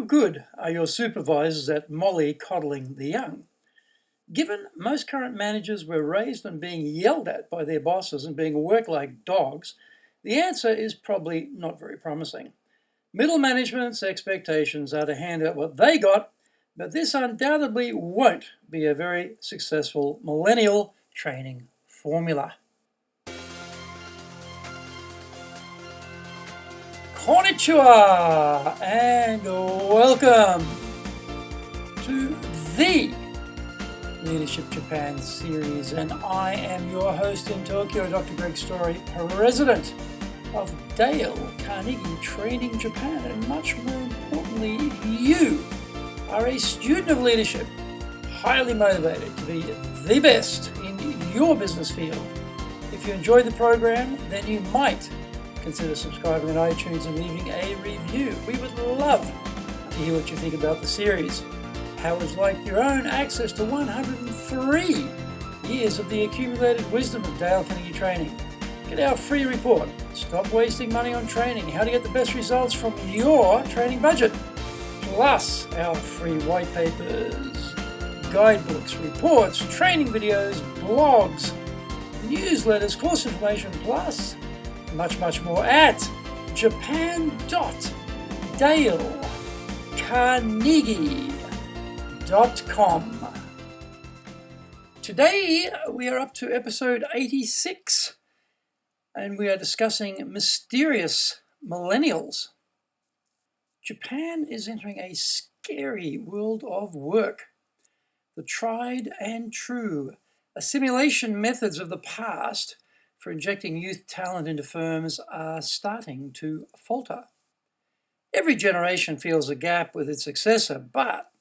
good are your supervisors at mollycoddling the young? Given most current managers were raised on being yelled at by their bosses and being worked like dogs, the answer is probably not very promising. Middle management's expectations are to hand out what they got, but this undoubtedly won't be a very successful millennial training formula. Konnichiwa and welcome to the Leadership Japan series, and I am your host in Tokyo, Dr. Greg Story, President of Dale Carnegie Training Japan, and much more importantly, you are a student of leadership, highly motivated to be the best in your business field. If you enjoyed the program, then you might consider subscribing on iTunes and leaving a review. We would love to hear what you think about the series. How would you like your own access to 103 years of the accumulated wisdom of Dale Carnegie Training? Get our free report, Stop Wasting Money on Training, How to Get the Best Results from Your Training Budget, plus our free white papers, guidebooks, reports, training videos, blogs, newsletters, course information, plus much more at japan.dalecarnegie.com. Today we are up to episode 86 and we are discussing mysterious millennials. Japan is entering a scary world of work. The tried and true assimilation methods of the past for injecting youth talent into firms are starting to falter. Every generation feels a gap with its successor, but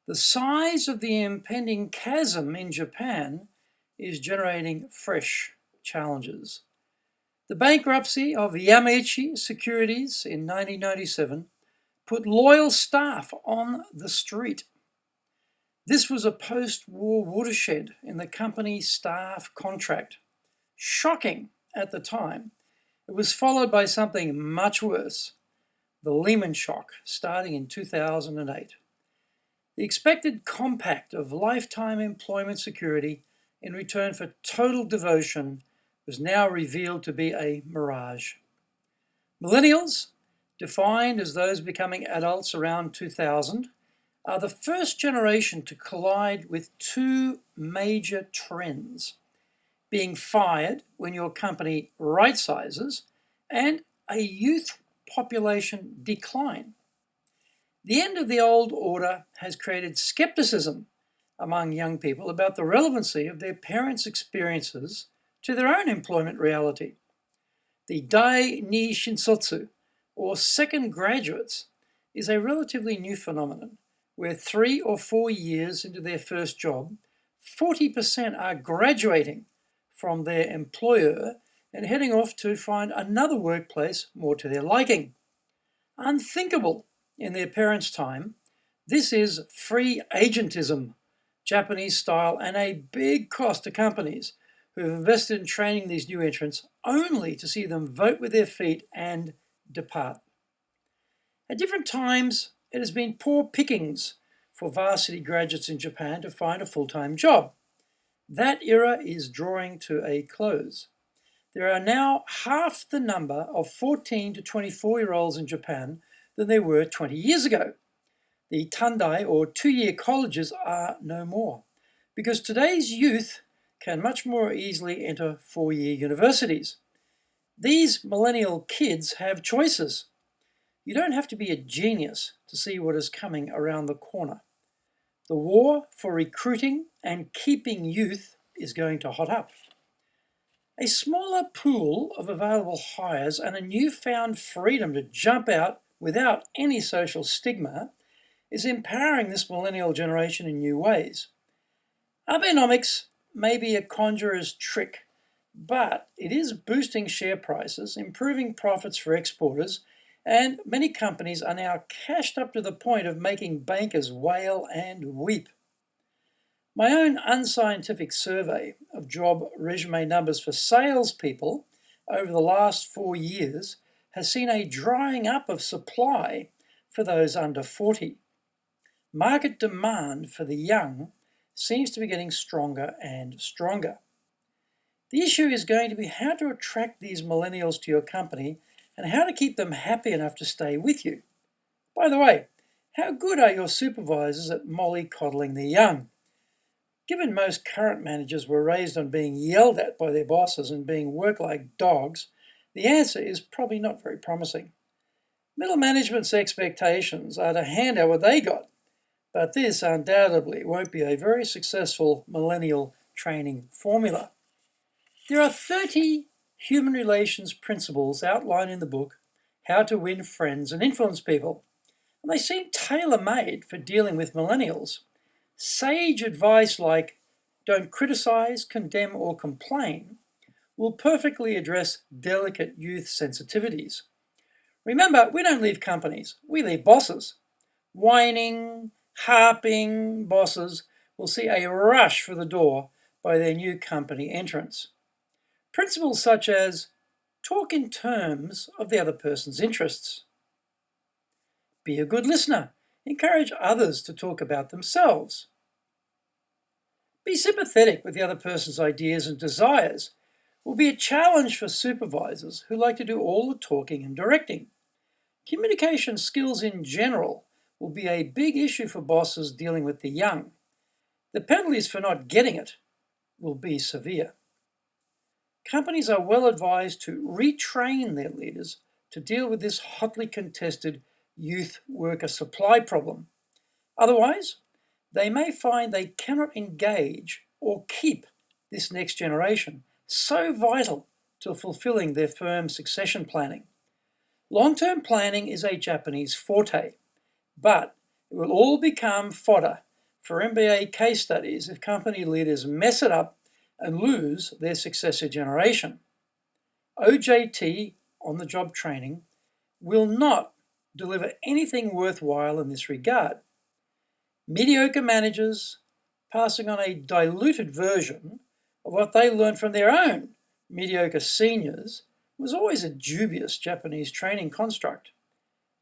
the size of the impending chasm in Japan is generating fresh challenges. The bankruptcy of Yamaichi Securities in 1997 put loyal staff on the street. This was a post-war watershed in the company staff contract. Shocking at the time. It was followed by something much worse, the Lehman Shock, starting in 2008. The expected compact of lifetime employment security in return for total devotion was now revealed to be a mirage. Millennials, defined as those becoming adults around 2000, are the first generation to collide with two major trends: being fired when your company right-sizes, and a youth population decline. The end of the old order has created skepticism among young people about the relevancy of their parents' experiences to their own employment reality. The Dai-ni Shinsotsu, or second graduates, is a relatively new phenomenon where 3 or 4 years into their first job, 40% are graduating from their employer and heading off to find another workplace more to their liking. Unthinkable in their parents' time, this is free agentism, Japanese style, and a big cost to companies who have invested in training these new entrants only to see them vote with their feet and depart. At different times, it has been poor pickings for varsity graduates in Japan to find a full-time job. That era is drawing to a close. There are now half the number of 14 to 24-year-olds in Japan than there were 20 years ago. The Tandai, or two-year colleges, are no more, because today's youth can much more easily enter 4-year universities. These millennial kids have choices. You don't have to be a genius to see what is coming around the corner. The war for recruiting and keeping youth is going to hot up. A smaller pool of available hires and a newfound freedom to jump out without any social stigma is empowering this millennial generation in new ways. Abenomics may be a conjurer's trick, but it is boosting share prices, improving profits for exporters, and many companies are now cashed up to the point of making bankers wail and weep. My own unscientific survey of job resume numbers for salespeople over the last 4 years has seen a drying up of supply for those under 40. Market demand for the young seems to be getting stronger and stronger. The issue is going to be how to attract these millennials to your company and how to keep them happy enough to stay with you. By the way, how good are your supervisors at mollycoddling the young? Given most current managers were raised on being yelled at by their bosses and being worked like dogs, the answer is probably not very promising. Middle management's expectations are to hand out what they got, but this undoubtedly won't be a very successful millennial training formula. There are 30 human relations principles outlined in the book, How to Win Friends and Influence People, and they seem tailor-made for dealing with millennials. Sage advice like, don't criticize, condemn, or complain will perfectly address delicate youth sensitivities. Remember, we don't leave companies, we leave bosses. Whining, harping bosses will see a rush for the door by their new company entrants. Principles such as, talk in terms of the other person's interests. Be a good listener. Encourage others to talk about themselves. Be sympathetic with the other person's ideas and desires will be a challenge for supervisors who like to do all the talking and directing. Communication skills in general will be a big issue for bosses dealing with the young. The penalties for not getting it will be severe. Companies are well advised to retrain their leaders to deal with this hotly contested youth worker supply problem. Otherwise, they may find they cannot engage or keep this next generation, so vital to fulfilling their firm's succession planning. Long-term planning is a Japanese forte, but it will all become fodder for MBA case studies if company leaders mess it up and lose their successor generation. OJT, on-the-job training, will not deliver anything worthwhile in this regard. Mediocre managers passing on a diluted version of what they learned from their own mediocre seniors was always a dubious Japanese training construct.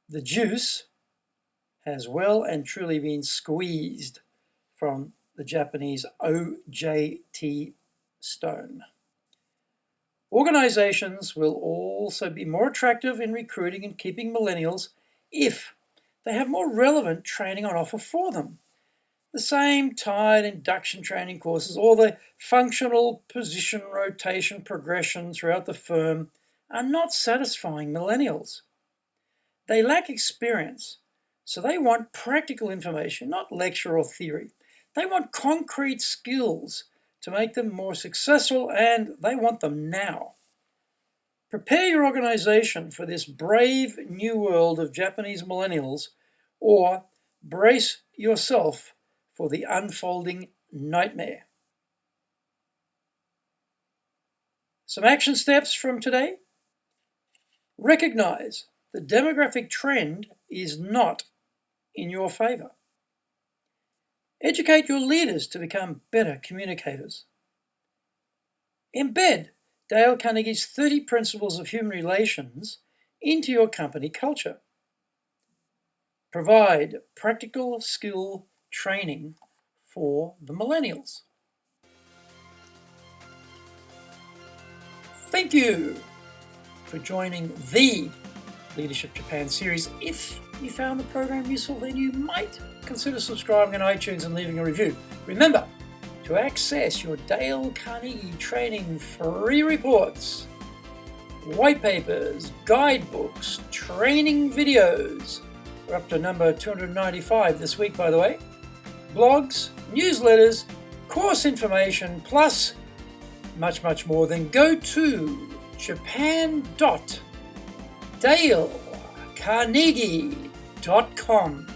The juice has well and truly been squeezed from the Japanese OJT stone. Organizations will also be more attractive in recruiting and keeping millennials if they have more relevant training on offer for them. The same tired induction training courses or the functional position rotation progression throughout the firm are not satisfying millennials. They lack experience, so they want practical information, not lecture or theory. They want concrete skills to make them more successful, and they want them now. Prepare your organization for this brave new world of Japanese millennials, or brace yourself for the unfolding nightmare. Some action steps from today. Recognize the demographic trend is not in your favor. Educate your leaders to become better communicators. Embed Dale Carnegie's 30 Principles of Human Relations into your company culture. Provide practical skill training for the millennials. Thank you for joining the Leadership Japan series. If you found the program useful, then you might consider subscribing on iTunes and leaving a review. Remember, to access your Dale Carnegie training free reports, white papers, guidebooks, training videos, we're up to number 295 this week, by the way, blogs, newsletters, course information, plus much, much more, then go to japan.dalecarnegie.com.